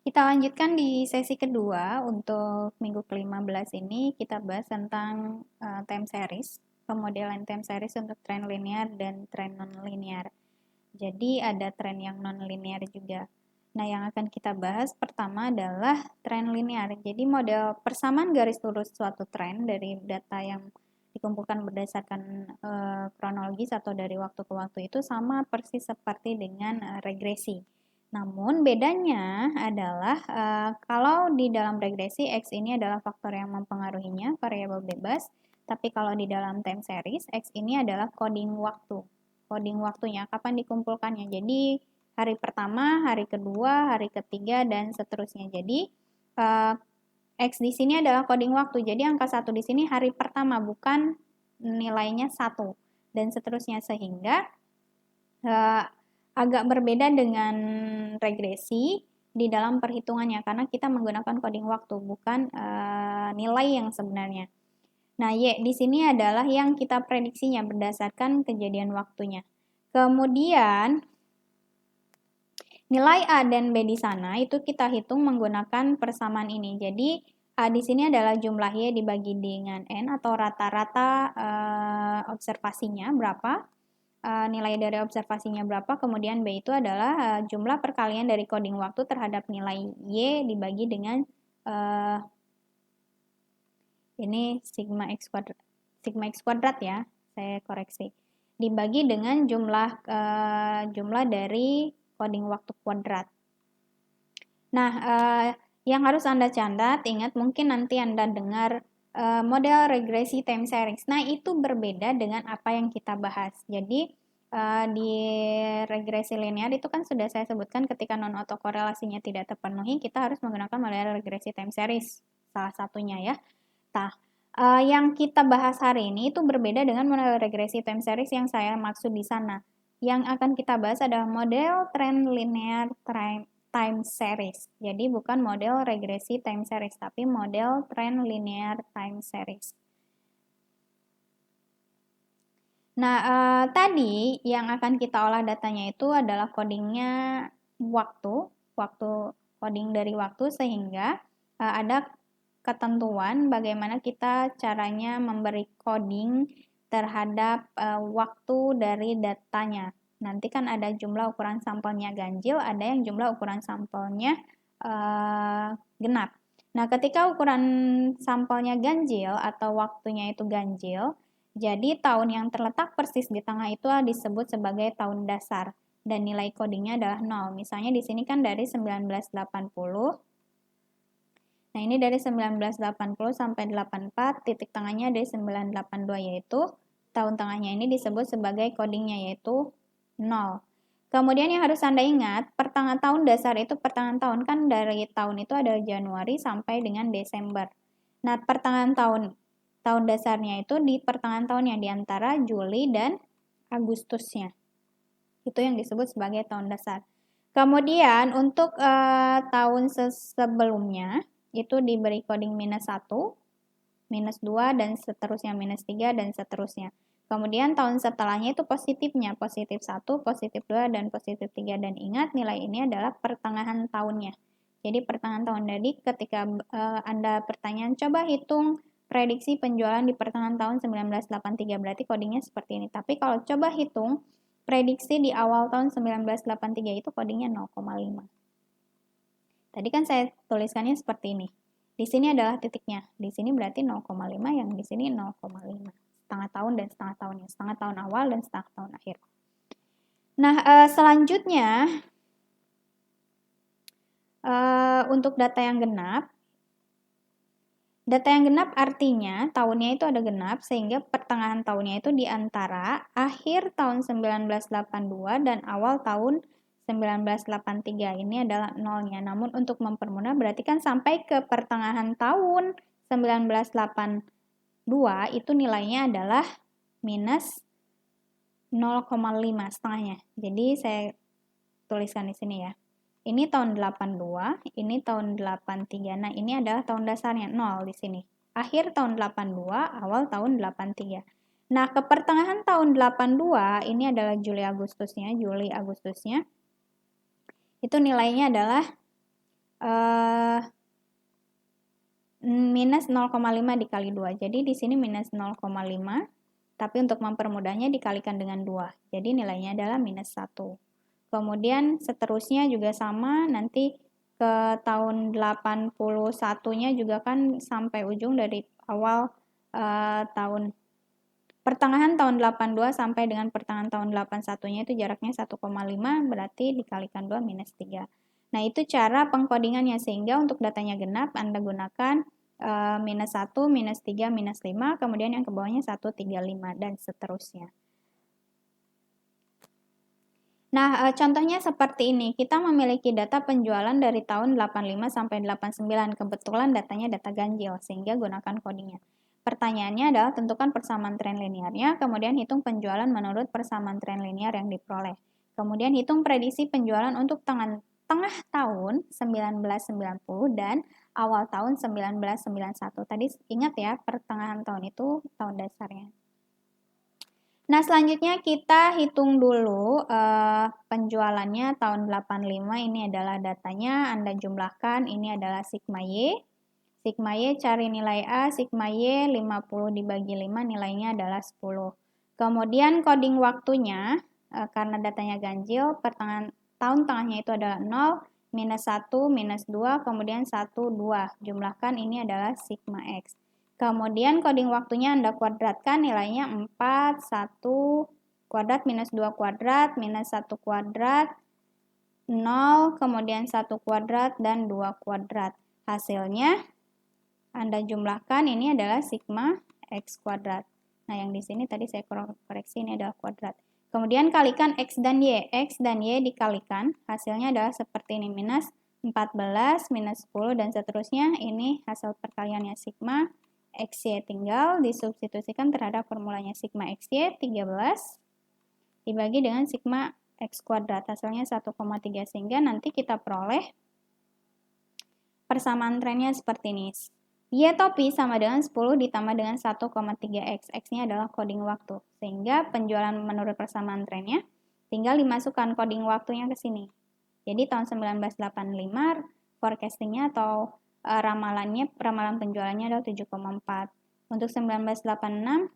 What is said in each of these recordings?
Kita lanjutkan di sesi kedua untuk minggu ke-15 ini kita bahas tentang time series, pemodelan time series untuk tren linear dan tren non-linear. Jadi ada tren yang non-linear juga. Nah, yang akan kita bahas pertama adalah tren linear. Jadi model persamaan garis lurus suatu tren dari data yang dikumpulkan berdasarkan kronologis atau dari waktu ke waktu itu sama persis seperti dengan regresi. Namun bedanya adalah kalau di dalam regresi X ini adalah faktor yang mempengaruhinya, variabel bebas, tapi kalau di dalam time series X ini adalah coding waktu. Coding waktunya kapan dikumpulkannya. Jadi hari pertama, hari kedua, hari ketiga dan seterusnya. Jadi X di sini adalah coding waktu. Jadi angka 1 di sini hari pertama bukan nilainya 1 dan seterusnya sehingga agak berbeda dengan regresi di dalam perhitungannya karena kita menggunakan coding waktu bukan nilai yang sebenarnya. Nah, Y di sini adalah yang kita prediksinya berdasarkan kejadian waktunya. Kemudian nilai A dan B di sana itu kita hitung menggunakan persamaan ini. Jadi A di sini adalah jumlah Y dibagi dengan N atau rata-rata observasinya berapa. Nilai dari observasinya berapa, kemudian B itu adalah jumlah perkalian dari coding waktu terhadap nilai Y dibagi dengan ini sigma X kuadrat ya, saya koreksi. Dibagi dengan jumlah dari coding waktu kuadrat. Nah, yang harus Anda catat, ingat mungkin nanti Anda dengar model regresi time series. Nah, itu berbeda dengan apa yang kita bahas. Jadi, di regresi linear itu kan sudah saya sebutkan ketika non-autokorelasinya tidak terpenuhi, kita harus menggunakan model regresi time series. Salah satunya ya. Nah, yang kita bahas hari ini itu berbeda dengan model regresi time series yang saya maksud di sana. Yang akan kita bahas adalah model trend linear time series. Jadi bukan model regresi time series, tapi model trend linear time series. Nah, tadi yang akan kita olah datanya itu adalah codingnya waktu coding dari waktu sehingga ada ketentuan bagaimana kita caranya memberi coding terhadap waktu dari datanya. Nanti kan ada jumlah ukuran sampelnya ganjil, ada yang jumlah ukuran sampelnya genap. Nah, ketika ukuran sampelnya ganjil atau waktunya itu ganjil, jadi tahun yang terletak persis di tengah itu disebut sebagai tahun dasar dan nilai codingnya adalah 0. Misalnya di sini kan dari 1980. Nah, ini dari 1980 sampai 84, titik tengahnya dari 982 yaitu tahun tengahnya ini disebut sebagai codingnya yaitu 0. Kemudian yang harus Anda ingat, pertengahan tahun dasar itu pertengahan tahun kan dari tahun itu ada Januari sampai dengan Desember. Nah, pertengahan tahun dasarnya itu di pertengahan tahun yang di antara Juli dan Agustusnya. Itu yang disebut sebagai tahun dasar. Kemudian untuk tahun sebelumnya itu diberi coding minus 1, minus 2, dan seterusnya minus 3, dan seterusnya. Kemudian tahun setelahnya itu positifnya, positif 1, positif 2, dan positif 3. Dan ingat nilai ini adalah pertengahan tahunnya. Jadi pertengahan tahun. Jadi ketika Anda pertanyaan, coba hitung prediksi penjualan di pertengahan tahun 1983, berarti codingnya seperti ini. Tapi kalau coba hitung prediksi di awal tahun 1983 itu codingnya 0,5. Tadi kan saya tuliskannya seperti ini. Di sini adalah titiknya. Di sini berarti 0,5, yang di sini 0,5. Setengah tahun dan setengah tahunnya. Setengah tahun awal dan setengah tahun akhir. Nah, selanjutnya untuk data yang genap. Data yang genap artinya tahunnya itu ada genap sehingga pertengahan tahunnya itu di antara akhir tahun 1982 dan awal tahun 1983 ini adalah nolnya. Namun untuk mempermudah berarti kan sampai ke pertengahan tahun 1982 itu nilainya adalah minus 0,5 setengahnya. Jadi saya tuliskan di sini ya. Ini tahun 82, ini tahun 83. Nah, ini adalah tahun dasarnya 0 di sini. Akhir tahun 82, awal tahun 83. Nah, ke pertengahan tahun 82 ini adalah Juli Agustusnya. Itu nilainya adalah minus 0,5 dikali 2. Jadi di sini minus 0,5, tapi untuk mempermudahnya dikalikan dengan 2. Jadi nilainya adalah minus 1. Kemudian seterusnya juga sama, nanti ke tahun 81-nya juga kan sampai ujung dari awal pertengahan tahun 82 sampai dengan pertengahan tahun 81-nya itu jaraknya 1,5, berarti dikalikan 2 minus 3. Nah, itu cara pengkodingannya, sehingga untuk datanya genap Anda gunakan minus 1, minus 3, minus 5, kemudian yang ke bawahnya 1, 3, 5, dan seterusnya. Nah, contohnya seperti ini. Kita memiliki data penjualan dari tahun 85 sampai 89. Kebetulan datanya data ganjil, sehingga gunakan codingnya. Pertanyaannya adalah tentukan persamaan tren linearnya, kemudian hitung penjualan menurut persamaan tren linear yang diperoleh. Kemudian hitung prediksi penjualan untuk tengah tahun 1990 dan awal tahun 1991. Tadi ingat ya, pertengahan tahun itu tahun dasarnya. Nah, selanjutnya kita hitung dulu penjualannya tahun 85, ini adalah datanya, Anda jumlahkan, ini adalah sigma Y. Sigma Y cari nilai A, sigma Y 50 dibagi 5, nilainya adalah 10. Kemudian coding waktunya, karena datanya ganjil, pertengahan tahun tengahnya itu adalah 0, minus 1, minus 2, kemudian 1, 2. Jumlahkan, ini adalah sigma X. Kemudian coding waktunya Anda kuadratkan, nilainya 4, 1 kuadrat minus 2 kuadrat, minus 1 kuadrat, 0, kemudian 1 kuadrat, dan 2 kuadrat. Hasilnya Anda jumlahkan, ini adalah sigma X kuadrat. Nah, yang di sini tadi saya koreksi, ini adalah kuadrat. Kemudian kalikan X dan Y. X dan Y dikalikan, hasilnya adalah seperti ini, minus 14, minus 10, dan seterusnya. Ini hasil perkaliannya sigma XY, tinggal disubstitusikan terhadap formulanya sigma XY 13 dibagi dengan sigma X kuadrat, hasilnya 1,3, sehingga nanti kita peroleh persamaan trennya seperti ini. Y atau Pi sama dengan 10 ditambah dengan 1,3X. X-nya adalah coding waktu, sehingga penjualan menurut persamaan trennya tinggal dimasukkan coding waktunya ke sini. Jadi tahun 1985 forecastingnya atau ramalan penjualannya adalah 7,4. Untuk 1986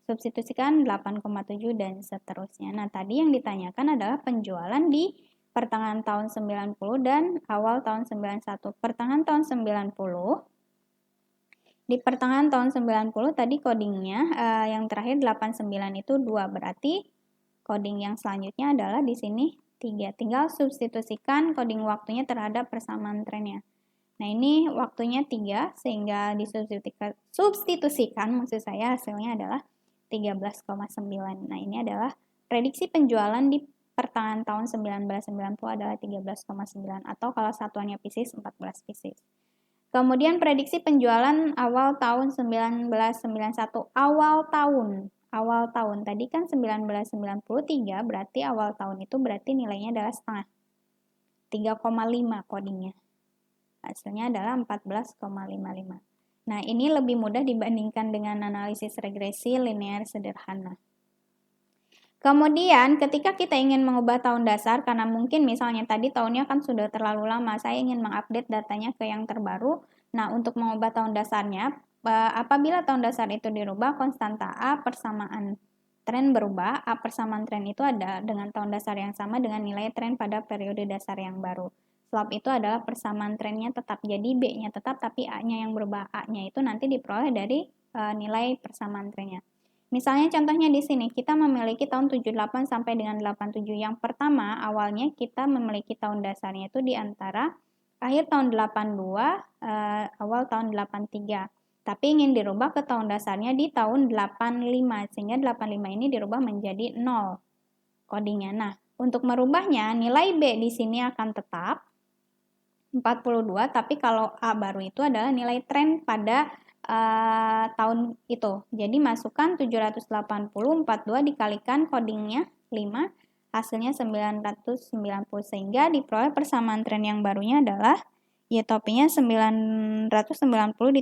substitusikan 8,7 dan seterusnya. Nah, tadi yang ditanyakan adalah penjualan di pertengahan tahun 90 dan awal tahun 91. Pertengahan tahun 90, di pertengahan tahun 90 tadi codingnya yang terakhir 89 itu 2, berarti coding yang selanjutnya adalah di sini 3. Tinggal substitusikan coding waktunya terhadap persamaan trennya. Nah, ini waktunya 3, sehingga disubstitusikan maksud saya hasilnya adalah 13,9. Nah, ini adalah prediksi penjualan di pertengahan tahun 1990 adalah 13,9, atau kalau satuannya pieces 14 pieces. Kemudian prediksi penjualan awal tahun 1991, awal tahun tadi kan 1993, berarti awal tahun itu berarti nilainya adalah setengah, 3,5 codingnya. Hasilnya adalah 14,55. Nah, ini lebih mudah dibandingkan dengan analisis regresi linear sederhana. Kemudian, ketika kita ingin mengubah tahun dasar, karena mungkin misalnya tadi tahunnya kan sudah terlalu lama, saya ingin mengupdate datanya ke yang terbaru. Nah, untuk mengubah tahun dasarnya, apabila tahun dasar itu dirubah, konstanta A persamaan tren berubah. A persamaan tren itu ada dengan tahun dasar yang sama dengan nilai tren pada periode dasar yang baru. Sebab itu adalah persamaan trennya tetap, jadi B-nya tetap, tapi A-nya yang berubah. A-nya itu nanti diperoleh dari nilai persamaan trennya. Misalnya contohnya di sini, kita memiliki tahun 78 sampai dengan 87. Yang pertama, awalnya kita memiliki tahun dasarnya itu di antara akhir tahun 82, awal tahun 83. Tapi ingin dirubah ke tahun dasarnya di tahun 85, sehingga 85 ini dirubah menjadi 0 codingnya. Nah, untuk merubahnya, nilai B di sini akan tetap 42, tapi kalau A baru itu adalah nilai tren pada tahun itu. Jadi masukkan 780, 42 dikalikan codingnya 5, hasilnya 990, sehingga diperoleh persamaan tren yang barunya adalah Y topinya 990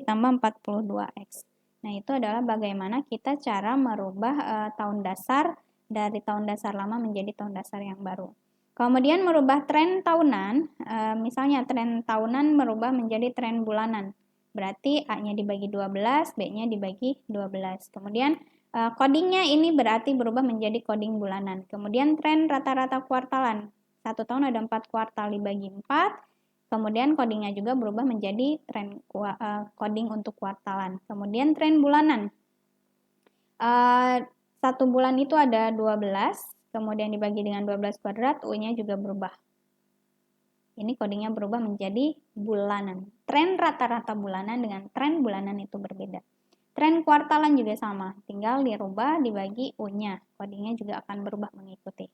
ditambah 42X. Nah, itu adalah bagaimana kita cara merubah tahun dasar dari tahun dasar lama menjadi tahun dasar yang baru. Kemudian merubah tren tahunan, misalnya tren tahunan merubah menjadi tren bulanan. Berarti A-nya dibagi 12, B-nya dibagi 12. Kemudian codingnya ini berarti berubah menjadi coding bulanan. Kemudian tren rata-rata kuartalan. 1 tahun ada 4 kuartal dibagi 4. Kemudian codingnya juga berubah menjadi tren coding untuk kuartalan. Kemudian tren bulanan. 1 bulan itu ada 12, kemudian dibagi dengan 12 kuadrat, U-nya juga berubah. Ini codingnya berubah menjadi bulanan. Tren rata-rata bulanan dengan tren bulanan itu berbeda. Tren kuartalan juga sama, tinggal dirubah dibagi U-nya. Codingnya juga akan berubah mengikuti.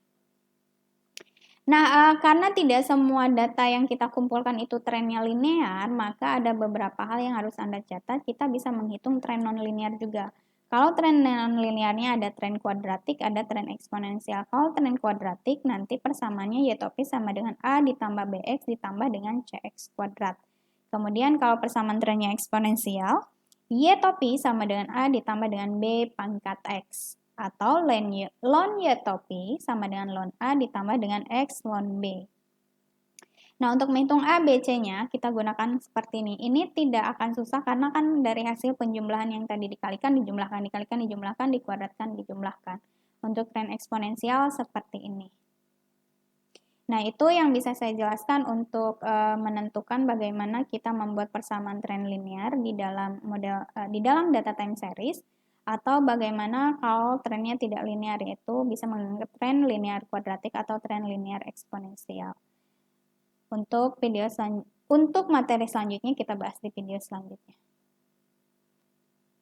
Nah, karena tidak semua data yang kita kumpulkan itu trennya linear, maka ada beberapa hal yang harus Anda catat. Kita bisa menghitung tren non-linear juga. Kalau tren non-linearnya ada tren kuadratik, ada tren eksponensial. Kalau tren kuadratik, nanti persamaannya y topis sama dengan A ditambah BX ditambah dengan CX kuadrat. Kemudian kalau persamaan trennya eksponensial, y topis sama dengan A ditambah dengan B pangkat X. Atau ln y topi sama dengan ln A ditambah dengan X ln B. Nah, untuk menghitung A, B, C-nya, kita gunakan seperti ini. Ini tidak akan susah karena kan dari hasil penjumlahan yang tadi dikalikan, dijumlahkan, dikalikan, dijumlahkan, dikuadratkan, dijumlahkan. Untuk tren eksponensial seperti ini. Nah, itu yang bisa saya jelaskan untuk menentukan bagaimana kita membuat persamaan tren linear di dalam di dalam data time series, atau bagaimana kalau trennya tidak linear, yaitu bisa menganggap tren linear kuadratik atau tren linear eksponensial. Untuk materi selanjutnya kita bahas di video selanjutnya.